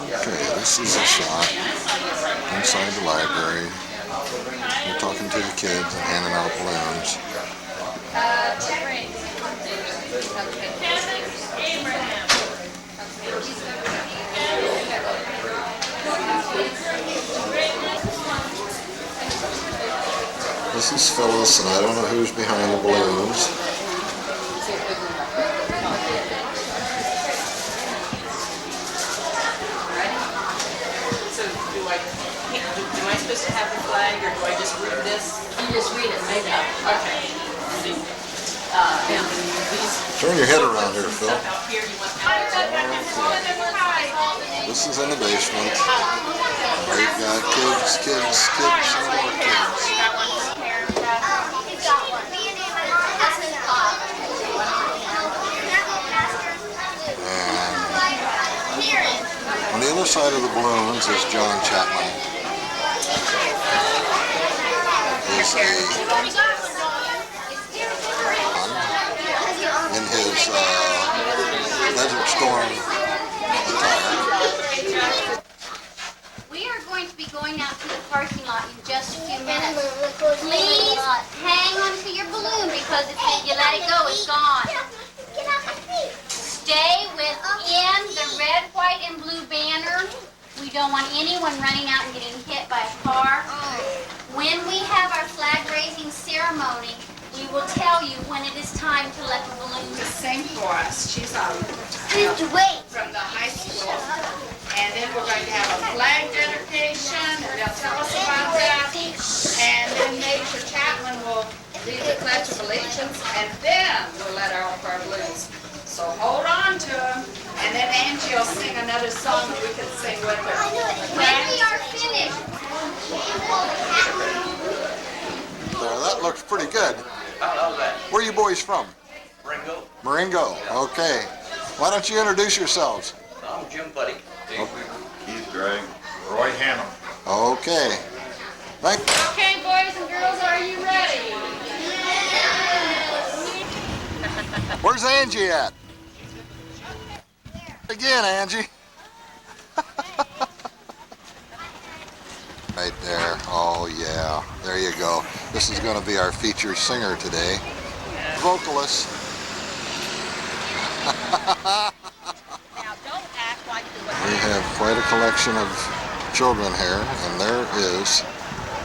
Okay, this is a shot inside the library. We're talking to the kids and handing out balloons. This is Phyllis, and I don't know who's behind the balloons. Am I supposed to have the flag, or do I just read this? You just read it, make up. Okay. Turn your head around here, Phil. Okay. This is in the basement. We've got kids, and more kids. And on the other side of the balloons is John Chapman. He's in his Desert Storm attire. We are going to be going out to the parking lot in just a few minutes. Please hang on to your balloon because if you let it go, it's gone. Stay within the red, white, and blue banner. We don't want anyone running out and getting hit by a car. When we have our flag raising ceremony, we will tell you when it is time to let the balloons Sing for us. She's from the high school. And then we're going to have a flag dedication. They'll tell us about that. And then Major Chapman will lead the Pledge of Allegiance. And then we'll let our balloons. So hold on to them. And then Angie will sing another song that we can sing with her. When we are finished. There, that looks pretty good. I love that. Where are you boys from? Ringo. Marengo. Okay. Why don't you introduce yourselves? I'm Jim Putty. Keith Gregg. Roy Hannum. Okay. Thank you. Okay, boys and girls, are you ready? Where's Angie at? Again, Angie. Right there. Oh, yeah. There you go. This is going to be our featured singer today. Vocalist. We have quite a collection of children here, and there is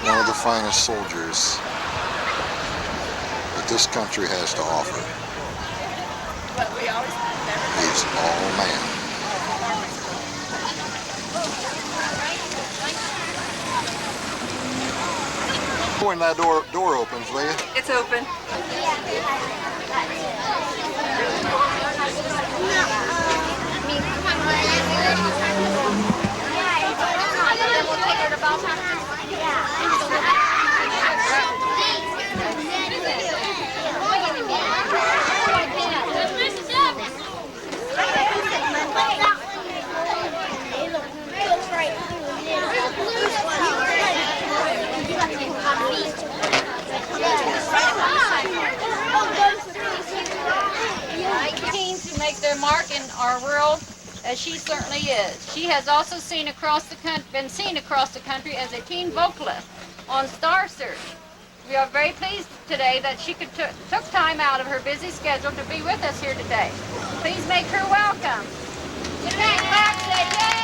one of the finest soldiers that this country has to offer. He's all man. When that door opens, will you? It's open. To make their mark in our world, as she certainly is. She has also been seen across the country as a teen vocalist on Star Search. We are very pleased today that she took time out of her busy schedule to be with us here today. Please make her welcome. Good night, Max. Say yay!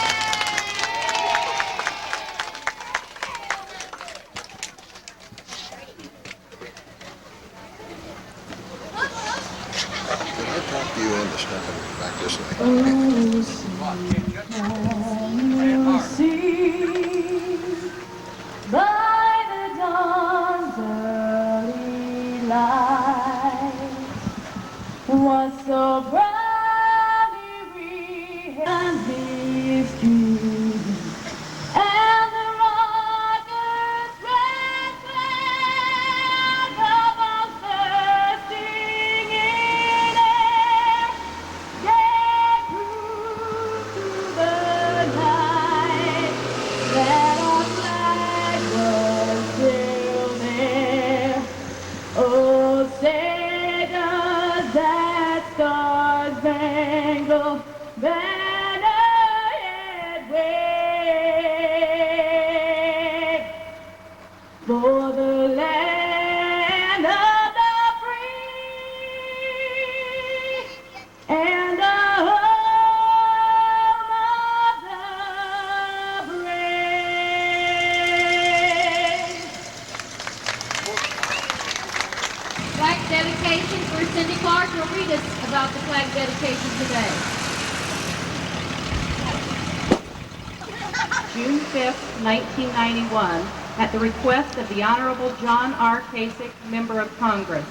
Can I talk you into stepping back this way? By the dawn's early light, was so proudly and his dream, and the rocket's red flag above bursting in air gave proof to the dedication today? June 5th, 1991, at the request of the Honorable John R. Kasich, Member of Congress.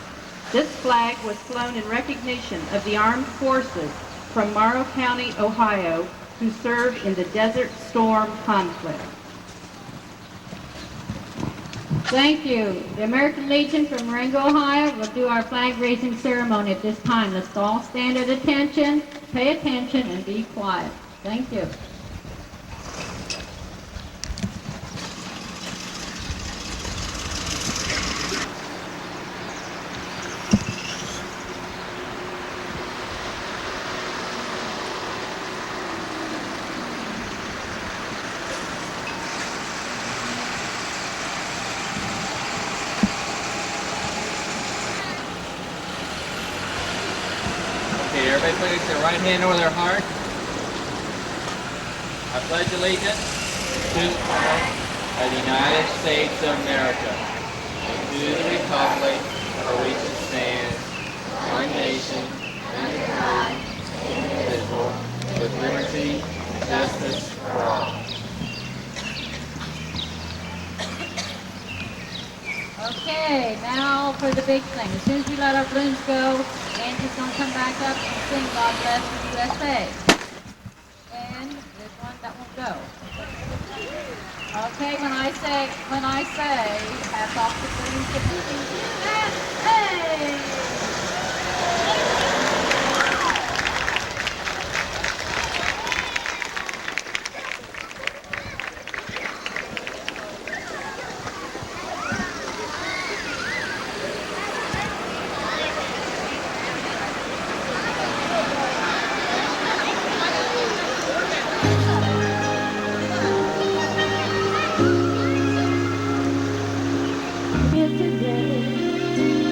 This flag was flown in recognition of the armed forces from Morrow County, Ohio, who served in the Desert Storm conflict. Thank you. The American Legion from Marengo, Ohio will do our flag raising ceremony at this time. Let's all stand at attention, pay attention, and be quiet. Thank you. Okay, everybody place their right hand over their heart. I pledge allegiance to the flag of the United States of America and to the republic for which it stands, one nation, under God, indivisible, with liberty and justice for all. Okay, now for the big thing. As soon as we let our balloons go, Angie's going to come back up and sing God Bless the USA. And there's one that won't go. Okay, when I say, pass off the balloons to USA. If today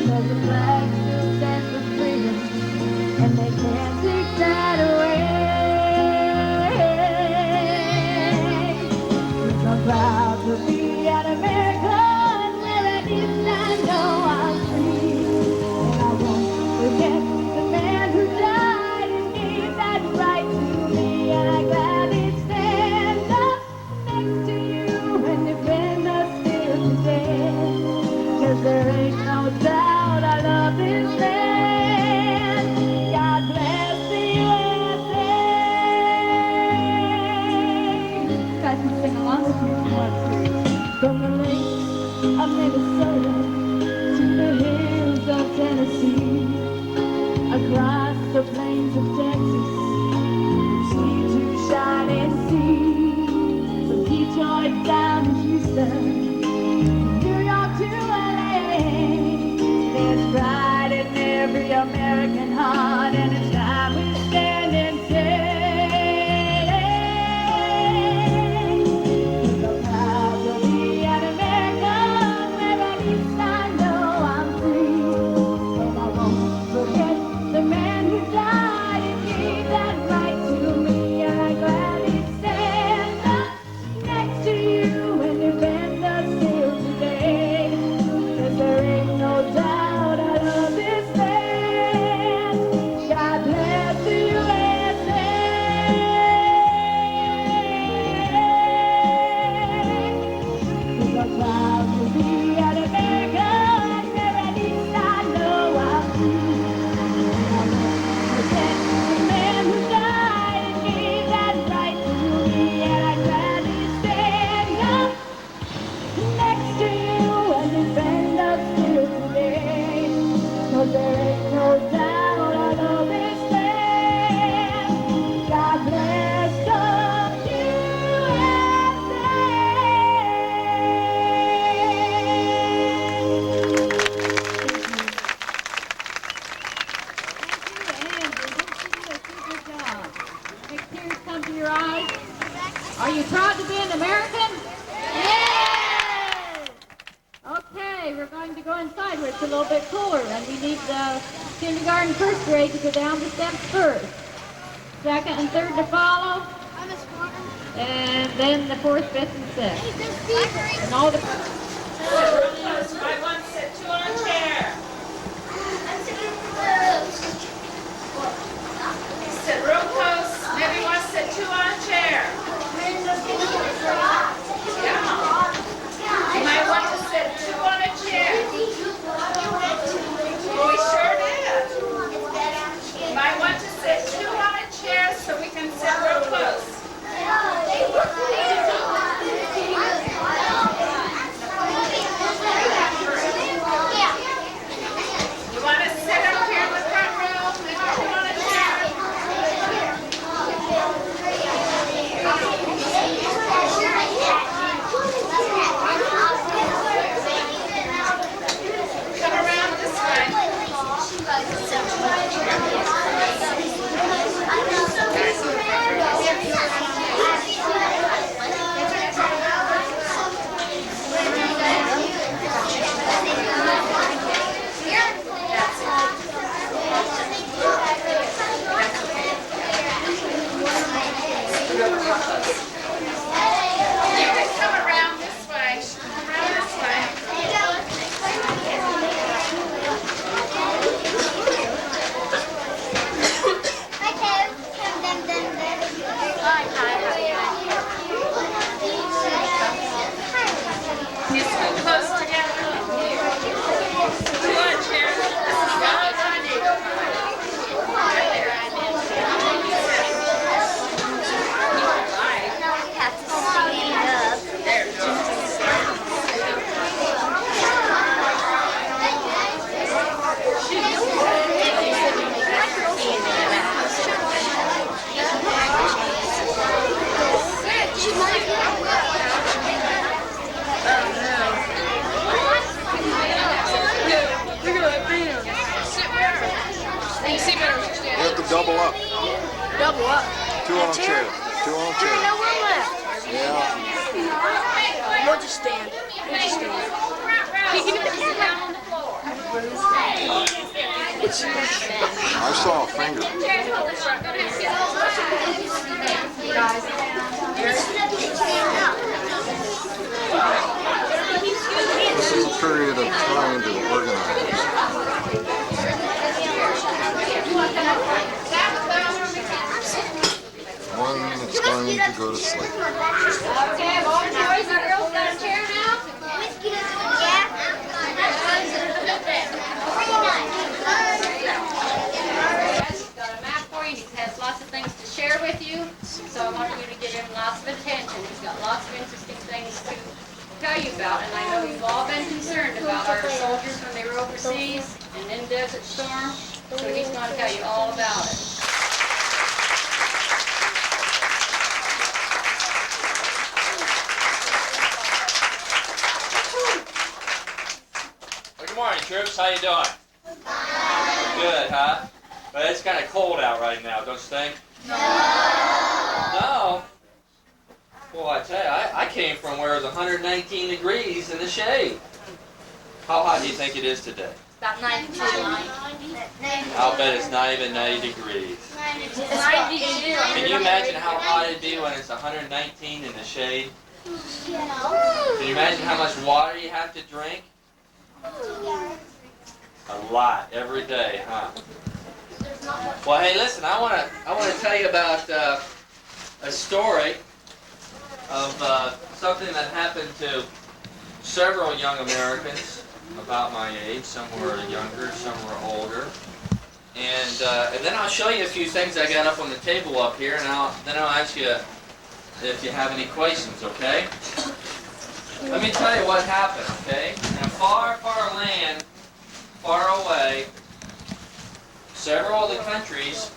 there's a flag still stands for freedom, and they can't take that away. We're so proud to be an American, where at least I know I'm free. And I won't forget the man who died and gave that right to me. And I gladly stand up next to you and defend us still today. 'Cause there ain't no doubt I love this land. God bless the USA. You guys can sing along with me if you want to. From the lakes of Minnesota to the hills of Tennessee, across the plains of Texas, from sea to shining sea, from Detroit down to Houston, New York to there's pride in every American heart, and it's time we stand and say, we're so proud to be an American, where at least I know I'm free. And I won't forget the man who died and gave that right to me. And I gladly stand up next to you and defend us still today. 'Cause there ain't no doubt I love this land. God bless the USA. We're so proud to be an American, where at least I know I'm free. And I won't forget the man who died and gave that right to me. And I gladly stand up next to you and defend us still today. 'Cause there ain't no doubt I love this land. God bless the USA. Make tears come to your eyes. Are you proud to be an American? Yes! Okay, we're going to go inside where it's a little bit cooler, and we need the kindergarten, first grade to go down the steps first. Second and third to follow. And then the fourth, fifth, and sixth. And all the... Everyone sit, two on a chair. You want to sit up here in the front row? If you want to chat. Come around this way. You can come around this way. Around this way. You sit close together. Lunch here. This is not my neighborhood. Right there, I'm in. You have to double up. Double up. Two on a chair. Two on a There's chair. no room left. Yeah. We'll just stand. We'll just stand. I saw a finger. This is a period of trying to organize. One that's going to go to sleep. Okay, all the boys and girls got a chair now? He's got a map for you. He has lots of things to share with you. So I want you to give him lots of attention. He's got lots of interesting things to tell you about. And I know you've all been concerned about our soldiers when they were overseas and in Desert Storm. So he's going to tell you all about it. Well, good morning, troops. How you doing? Good, huh? But it's kind of cold out right now, don't you think? No? Well, I tell you, I came from where it was 119 degrees in the shade. How hot do you think it is today? About 92. I'll bet it's not even 90 degrees. Can you imagine how hot it'd be when it's 119 in the shade? Can you imagine how much water you have to drink? A lot every day, huh? Well, hey, listen, I want to tell you about a story of something that happened to several young Americans about my age. Some were younger, some were older. And then I'll show you a few things I got up on the table up here, and then I'll ask you if you have any questions, okay? Let me tell you what happened, okay? In a far, far land, far away, several of the countries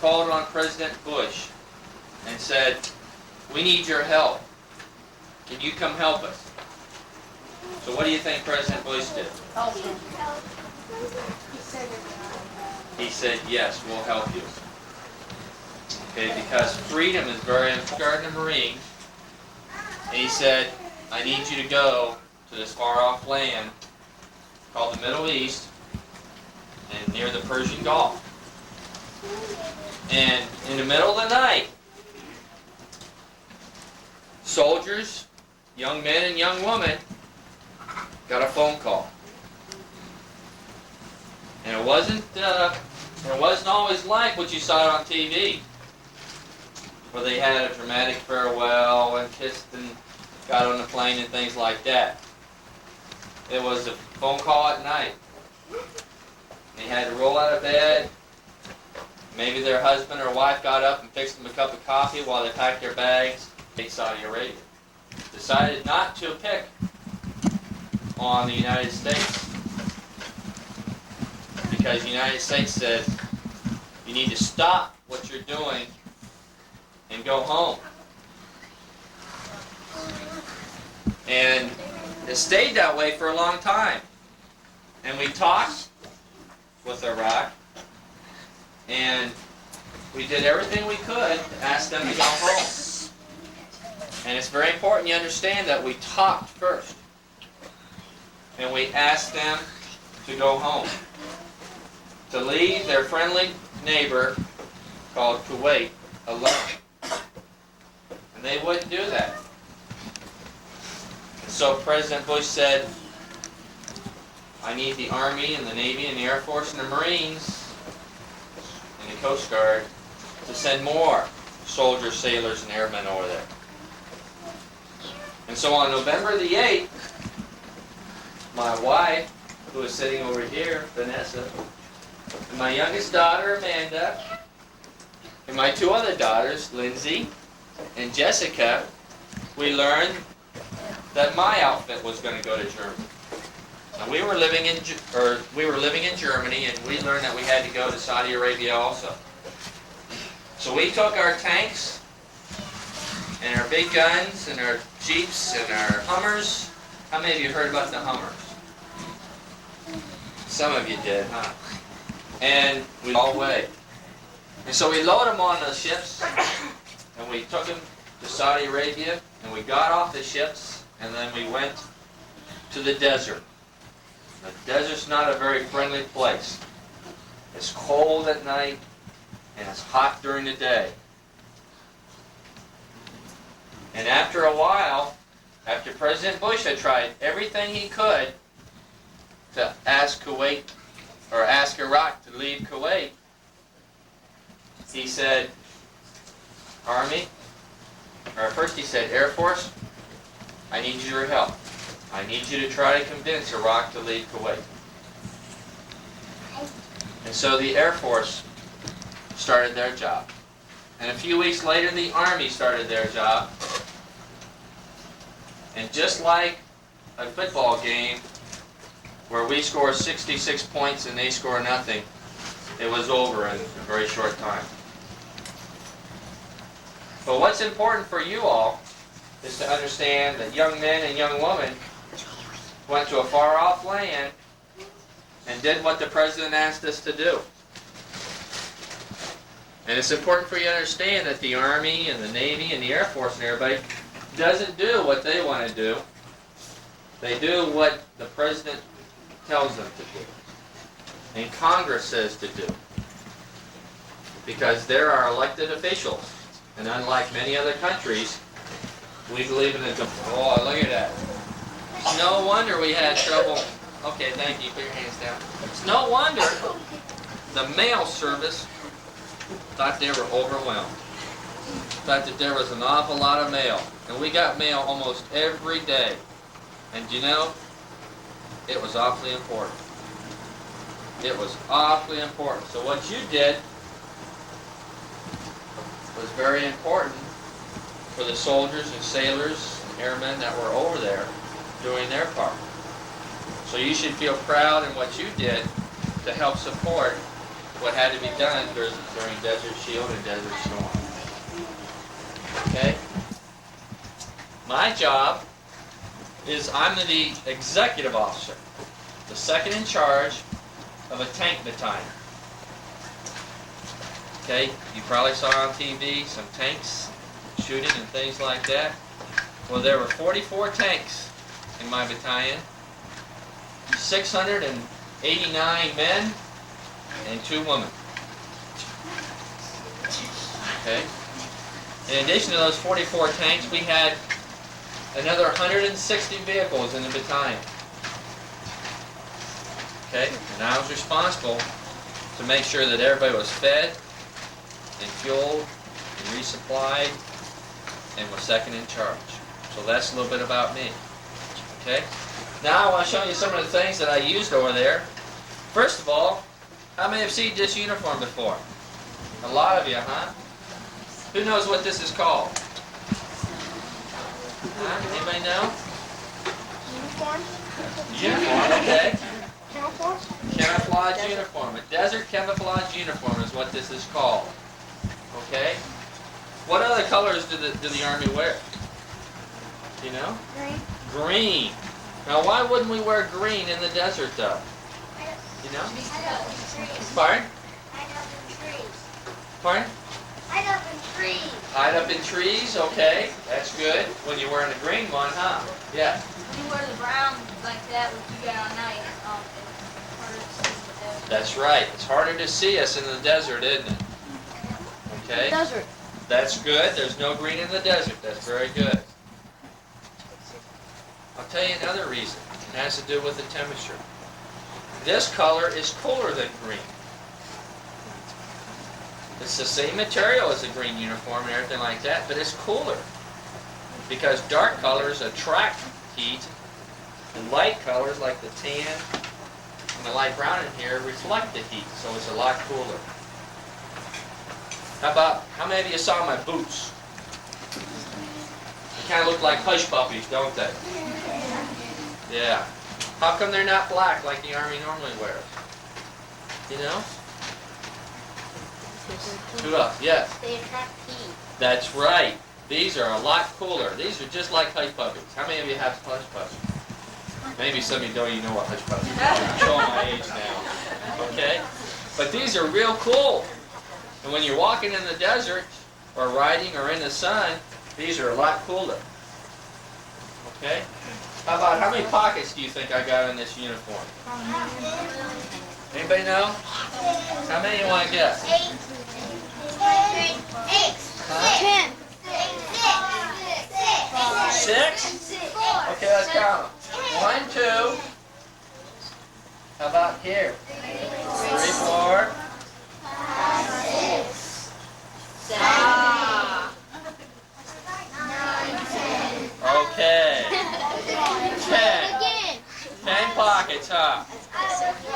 called on President Bush and said, "We need your help. Can you come help us?" So what do you think President Bush did? He said, "Yes, we'll help you." Okay, because freedom is very important in the Marines. And he said, "I need you to go to this far-off land called the Middle East and near the Persian Gulf. And in the middle of the night, soldiers, young men and young women, got a phone call. And it wasn't always like what you saw on TV, where they had a dramatic farewell and kissed and got on the plane and things like that. It was a phone call at night. They had to roll out of bed. Maybe their husband or wife got up and fixed them a cup of coffee while they packed their bags Saudi Arabia decided not to pick on the United States because the United States said, you need to stop what you're doing and go home. And it stayed that way for a long time. And we talked with Iraq, and we did everything we could to ask them to go home. And it's very important you understand that we talked first. And we asked them to go home. To leave their friendly neighbor called Kuwait alone. And they wouldn't do that. And so President Bush said, I need the Army and the Navy and the Air Force and the Marines and the Coast Guard to send more soldiers, sailors, and airmen over there. And so on November the 8th, my wife, who is sitting over here, Vanessa, and my youngest daughter, Amanda, and my two other daughters, Lindsay and Jessica, we learned that my outfit was going to go to Germany. Now we were living in Germany, and we learned that we had to go to Saudi Arabia also. So we took our tanks and our big guns and our Jeeps and our Hummers. How many of you heard about the Hummers? Some of you did, huh? And we all away. And so we loaded them on the ships, and we took them to Saudi Arabia, and we got off the ships, and then we went to the desert. The desert's not a very friendly place. It's cold at night, and it's hot during the day. And after a while, after President Bush had tried everything he could to ask Kuwait, or ask Iraq to leave Kuwait, he said, Army, or first he said, Air Force, I need your help. I need you to try to convince Iraq to leave Kuwait. And so the Air Force started their job. And a few weeks later, the Army started their job. And just like a football game where we score 66 points and they score nothing, it was over in a very short time. But what's important for you all is to understand that young men and young women went to a far-off land and did what the President asked us to do. And it's important for you to understand that the Army and the Navy and the Air Force and everybody doesn't do what they want to do. They do what the President tells them to do. And Congress says to do. Because they're our elected officials. And unlike many other countries, we believe in the... Oh, look at that. It's no wonder we had trouble. Okay, thank you. Put your hands down. It's no wonder the mail service thought they were overwhelmed. Thought that there was an awful lot of mail. And we got mail almost every day. And you know, it was awfully important. It was awfully important. So what you did was very important for the soldiers and sailors and airmen that were over there doing their part. So you should feel proud in what you did to help support what had to be done during Desert Shield and Desert Storm. Okay? My job is I'm the executive officer, the second in charge of a tank battalion. Okay, you probably saw on TV some tanks shooting and things like that. Well, there were 44 tanks in my battalion, 689 men, and 2 women. Okay. In addition to those 44 tanks, we had another 160 vehicles in the battalion. Okay, and I was responsible to make sure that everybody was fed and fueled and resupplied and was second in charge. So that's a little bit about me. Okay? Now I want to show you some of the things that I used over there. First of all, how many have seen this uniform before? A lot of you, huh? Who knows what this is called? Anybody know? Uniform, okay. Camouflage uniform. A desert camouflage uniform is what this is called. Okay? What other colors do the Army wear? You know? Green. Green. Now why wouldn't we wear green in the desert though? You know? Pardon? Pardon? Hide up in trees. Hide up in trees, okay. That's good. When you're wearing a green one, huh? Yeah. When you wear the brown like that, what you got on night, it's harder to see the desert. That's right. It's harder to see us in the desert, isn't it? Okay. Desert. That's good. There's no green in the desert. That's very good. I'll tell you another reason. It has to do with the temperature. This color is cooler than green. It's the same material as the green uniform and everything like that, but it's cooler. Because dark colors attract heat, and light colors like the tan and the light brown in here reflect the heat, so it's a lot cooler. How many of you saw my boots? They kind of look like hush puppies, don't they? Yeah. How come they're not black like the Army normally wears? You know? Who else? Yes. They attract heat. That's right. These are a lot cooler. These are just like hush puppies. How many of you have hush puppies? Maybe some of you don't even know what hush puppies are. I'm showing my age now. Okay? But these are real cool. And when you're walking in the desert, or riding, or in the sun, these are a lot cooler. Okay? How many pockets do you think I got in this uniform? Anybody know? How many you want to guess? 8. Huh? 6? Okay, let's count them. 1, 2. How about here? 3, 4. 9, 10. Okay. 10. 10 pockets, huh?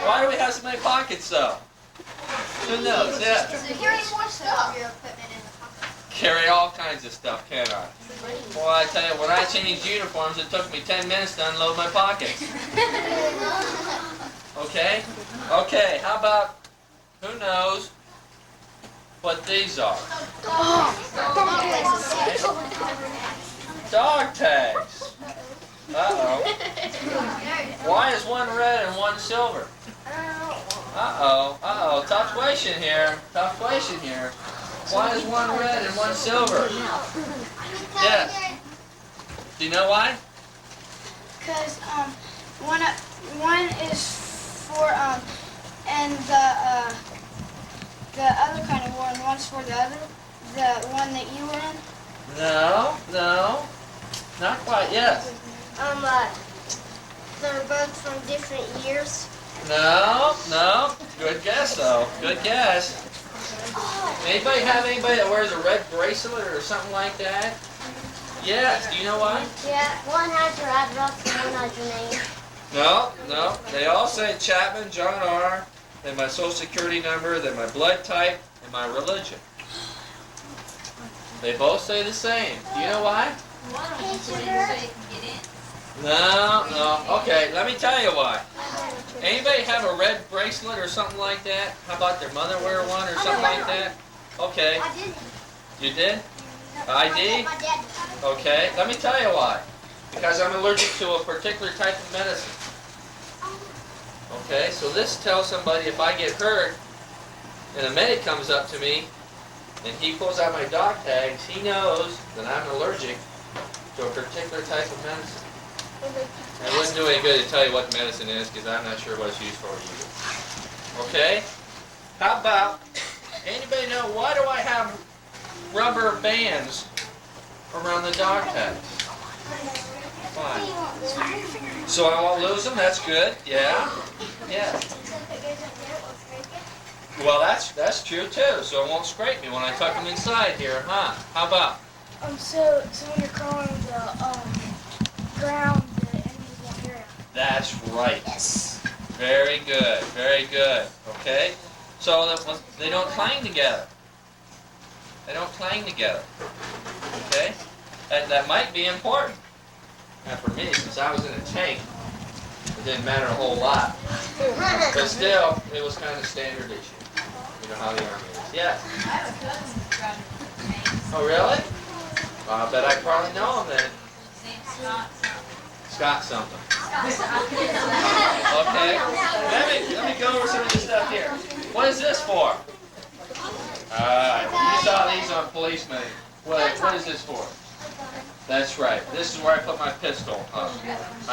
Why do we have so many pockets, though? Who knows? Yeah. Carry more stuff. Your equipment in the pocket. Carry all kinds of stuff, can't I? Well, I tell you, when I changed uniforms, it took me 10 minutes to unload my pockets. Okay? Okay, how about, who knows what these are? Dog tags. Uh-oh. Why is one red and one silver? Uh-oh. Uh-oh. Tough question here. Tough question here. Why is one red and one silver? Yes. Do you know why? Because one is for and the other kind of one. One's for the one that you were in. No, no. Not quite, yes. They're both from different years. No, no. Good guess, though. Good guess. Anybody have anybody that wears a red bracelet or something like that? Yes. Do you know why? Yeah. One has your address and one has your name. No, no. They all say Chapman, John R., then my social security number, then my blood type, and my religion. They both say the same. Do you know why? No, no. Okay, let me tell you why. Anybody have a red bracelet or something like that? How about their mother wear one or something like that? Okay. I did. You did? ID? My dad. Okay, let me tell you why. Because I'm allergic to a particular type of medicine. Okay, so this tells somebody if I get hurt and a medic comes up to me and he pulls out my dog tags, he knows that I'm allergic to a particular type of medicine. It wouldn't do any good to tell you what the medicine is because I'm not sure what it's used for either. Okay? How about, anybody know, why do I have rubber bands around the dog tags? Fine. So I won't lose them? That's good. Yeah? Yeah. Well, that's true too. So it won't scrape me when I tuck them inside here, huh? How about? So when you're crawling the ground, the enemies won't hear it. That's right. Yes. Very good. Very good. Okay? So that they don't clang together. They don't clang together. Okay? That might be important. And for me, since I was in a tank, it didn't matter a whole lot. But still, it was kind of standard issue. You know how the Army is. Yes. Oh, really? Well, I bet I probably know him then. Scott something. Okay. Let me go over some of this stuff here. What is this for? Alright. You saw these on policemen. What is this for? That's right. This is where I put my pistol. I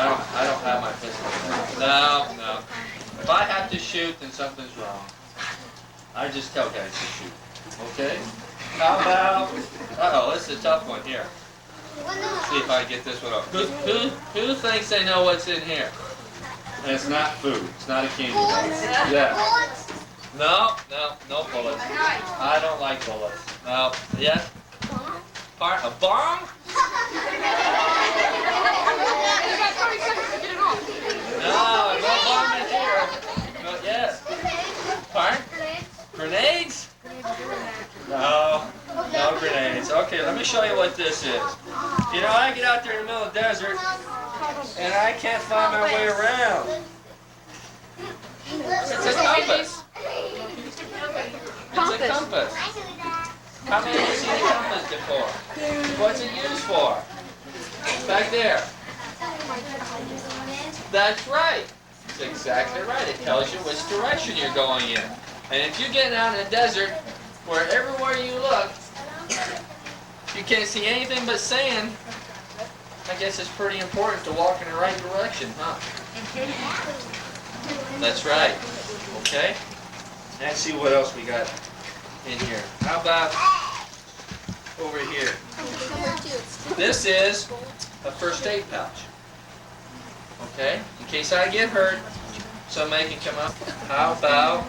don't have my pistol. No. If I have to shoot, then something's wrong. I just tell guys to shoot. Okay? How about... Uh-oh, this is a tough one here. See if I get this one up. Who thinks they know what's in here? And it's not food. It's not a candy bar. Yeah. No bullets. I don't like bullets. No. Yes? A bomb? No bomb in here. No, yes. Pardon? Grenades? No grenades. Okay, let me show you what this is. You know, I get out there in the middle of the desert, and I can't find my way around. It's a compass. It's a compass. How many of you have seen a compass before? What's it used for? Back there. That's right. That's exactly right. It tells you which direction you're going in. And if you're getting out in the desert, where everywhere you look, you can't see anything but sand, I guess it's pretty important to walk in the right direction, huh? That's right. Okay? Let's see what else we got in here. How about over here? This is a first aid pouch. Okay? In case I get hurt, somebody can come up. How about...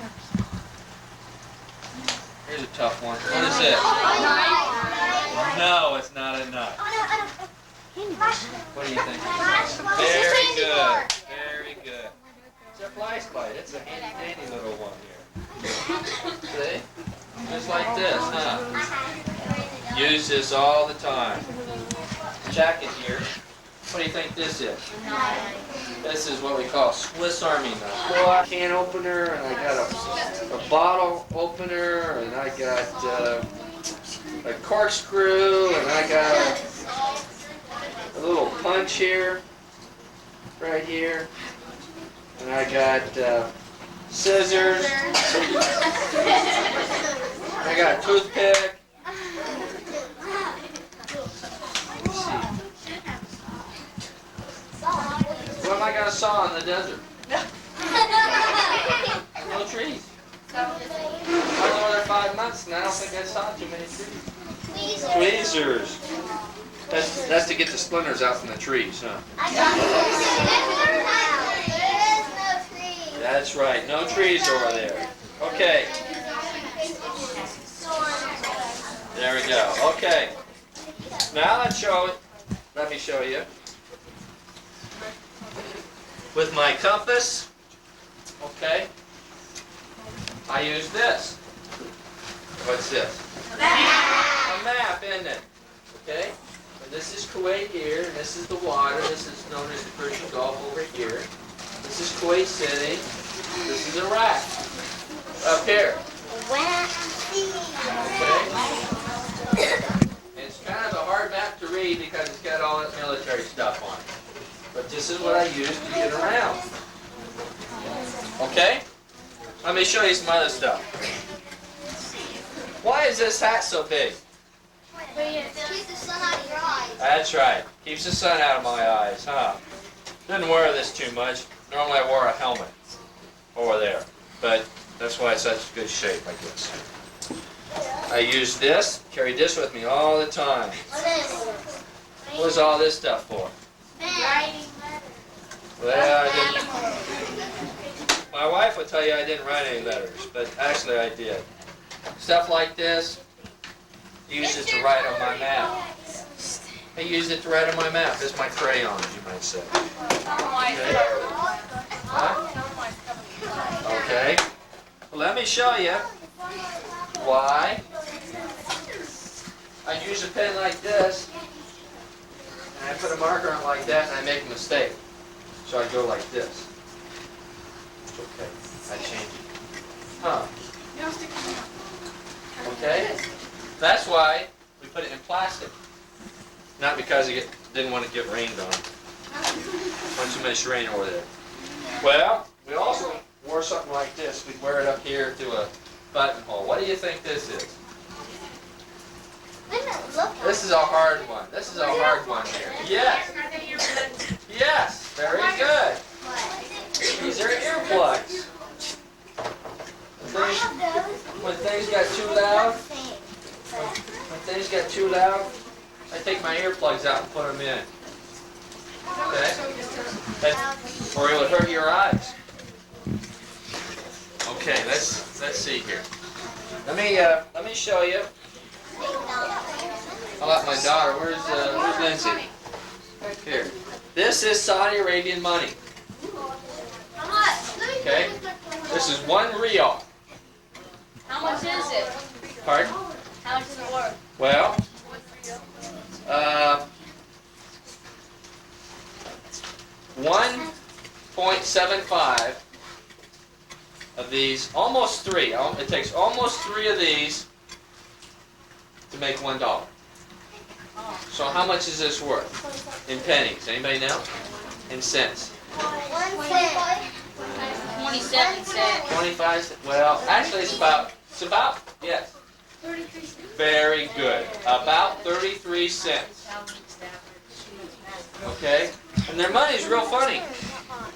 Here's a tough one. What is it? No, it's not a knife. What do you think? Very good. Very good. It's a flashlight. It's a handy little one here. See? Just like this, huh? Use this all the time. Jacket here. What do you think this is? This is what we call Swiss Army knife. Well, a can opener, and I got a bottle opener, and I got a corkscrew, and I got a little punch here, right here, and I got scissors. I got a toothpick. What am I going to saw in the desert? No trees. I was over there 5 months and I don't think I saw too many trees. Tweezers. That's to get the splinters out from the trees, huh? That's right. No trees over there. Okay. There we go. Okay. Now let me show you. With my compass, okay, I use this. What's this? A map, isn't it? Okay? And this is Kuwait here, and this is the water. This is known as the Persian Gulf over here. This is Kuwait City. This is Iraq. Up here. Okay? It's kind of a hard map to read because it's got all that military stuff on it. But this is what I use to get around. Okay? Let me show you some other stuff. Why is this hat so big? Keeps the sun out of your eyes. That's right. Keeps the sun out of my eyes, huh? Didn't wear this too much. Normally I wore a helmet over there. But that's why it's such good shape, I guess. I use this, carry this with me all the time. What is all this stuff for? Well, my wife would tell you I didn't write any letters, but actually I did. Stuff like this, I use it to write on my map. I use it to write on my map. It's my crayons, you might say. Okay. Huh? Okay. Well, let me show you why I use a pen like this. And I put a marker on it like that and I make a mistake. So I go like this. Okay, I change it. Huh. Okay? That's why we put it in plastic. Not because it didn't want to get rained on. Not too much rain over there. Well, we also wore something like this. We'd wear it up here to a buttonhole. What do you think this is? This is a hard one. This is a hard one here. Yes. Yes. Very good. These are earplugs. When things got too loud, I take my earplugs out and put them in. Okay? Or it would hurt your eyes. Okay, let's see here. Let me show you. How about my daughter? Where's Lindsay? Here. This is Saudi Arabian money. Okay? This is 1 riyal. How much is it? Pardon? How much is it worth? Well, 1.75 of these, almost 3. It takes almost 3 of these to make $1. So how much is this worth? In pennies, anybody know? In cents? 27 cents. 25 cents. Well, actually it's about, yes. Very good. About 33 cents. Okay? And their money is real funny.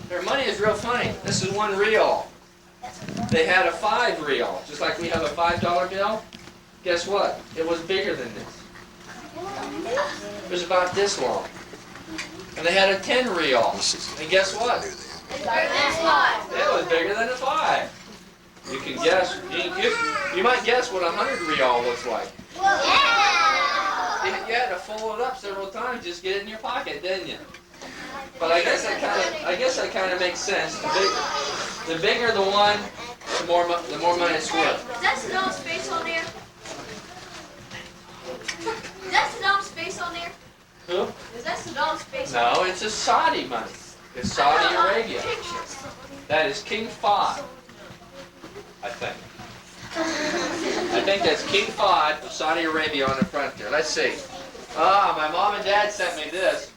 Their money is real funny. This is 1 riyal. They had a 5 riyal, just like we have a $5 bill. Guess what? It was bigger than this. It was about this long. And they had a 10 riyal. And guess what? It was bigger than a 5. You can guess. You might guess what a 100 riyal looks like. You had to fold it up several times just to get it in your pocket, didn't you? But I guess that kind of makes sense. The bigger the one, the more money it's worth. Is that Saddam's face on there? Is that Saddam's face on there? Who? Is that Saddam's face on No, it's a Saudi money. It's Saudi Arabia. That is King Fahd, I think. I think that's King Fahd of Saudi Arabia on the front there. Let's see. My mom and dad sent me this.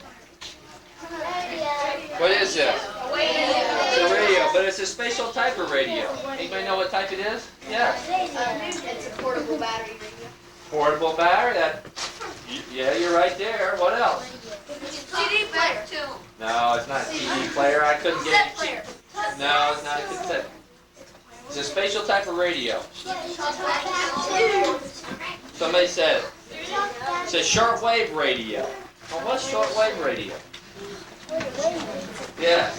What is this? It's a radio, but it's a special type of radio. Anybody know what type it is? Yeah. It's a portable battery radio. Portable battery. Yeah, you're right there. What else? CD player too. No, it's not a CD player. I couldn't get Cassette player. No, it's not a cassette. It's a special type of radio. Somebody said it. It's a shortwave radio. Well, what's shortwave radio? Yes.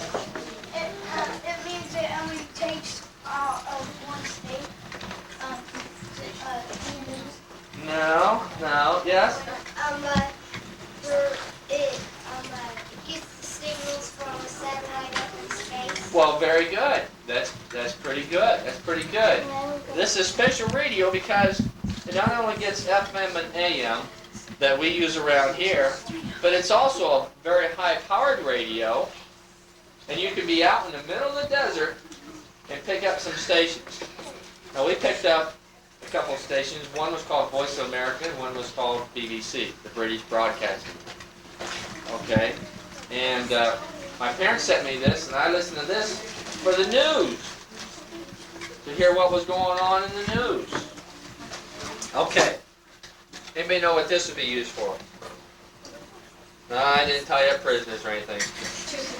It means it only takes one state. No. Yes. It gets the signals from a satellite up in space. Well, very good. That's pretty good. That's pretty good. This is special radio because it not only gets FM and AM that we use around here, but it's also a very high-powered radio, and you can be out in the middle of the desert and pick up some stations. Now, we picked up a couple of stations. One was called Voice of America, and one was called BBC, the British Broadcasting. Okay? And my parents sent me this, and I listened to this for the news, to hear what was going on in the news. Okay. Anybody know what this would be used for? No, I didn't tie up prisoners or anything.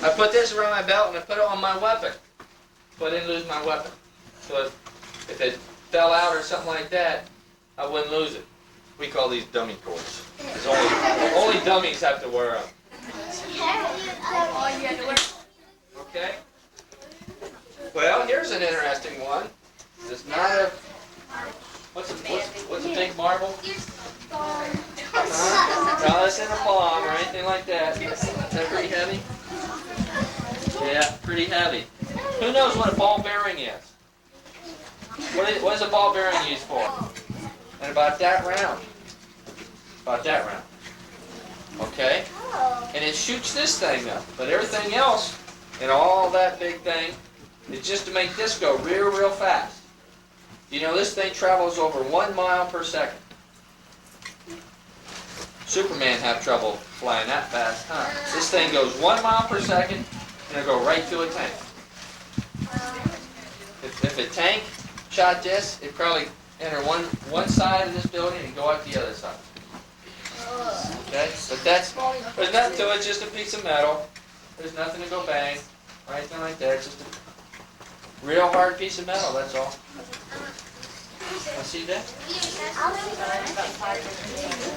I put this around my belt and I put it on my weapon, so I didn't lose my weapon. So if it fell out or something like that, I wouldn't lose it. We call these dummy cords. Only dummies have to wear them. All you had to wear. Okay. Well, here's an interesting one. It's not a. What's a big marble? No, it's in a palm or anything like that. Is that pretty heavy? Yeah, pretty heavy. Who knows what a ball bearing is? What is a ball bearing used for? And about that round. About that round. Okay? and it shoots this thing up. But everything else, and all that big thing, is just to make this go real, real fast. You know, this thing travels over 1 mile per second. Superman have trouble flying that fast, huh? This thing goes 1 mile per second, and it'll go right through a tank. If a tank shot this, it'd probably enter one side of this building and go out the other side. Okay? But there's nothing to it, just a piece of metal. There's nothing to go bang, or anything like that. It's just a real hard piece of metal, that's all. I see that?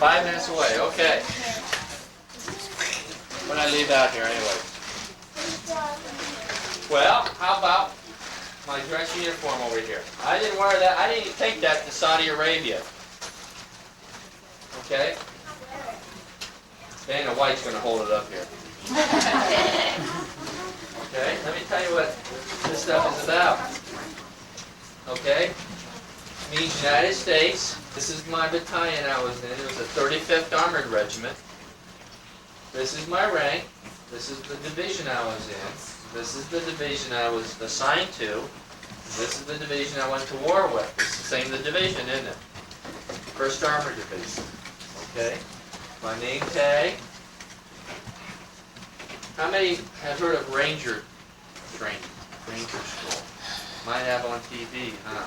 5 minutes away, okay. When I leave out here anyway. Well, how about my dress uniform over here? I didn't wear that. I didn't even take that to Saudi Arabia. Okay? Dana White's going to hold it up here. Okay? Let me tell you what this stuff is about. Okay? It means United States. This is my battalion I was in. It was the 35th Armored Regiment. This is my rank. This is the division I was in. This is the division I was assigned to. This is the division I went to war with. It's the same division, isn't it? 1st Armored Division. Okay? My name tag. How many have heard of Ranger training? Ranger School. Might have on TV, huh?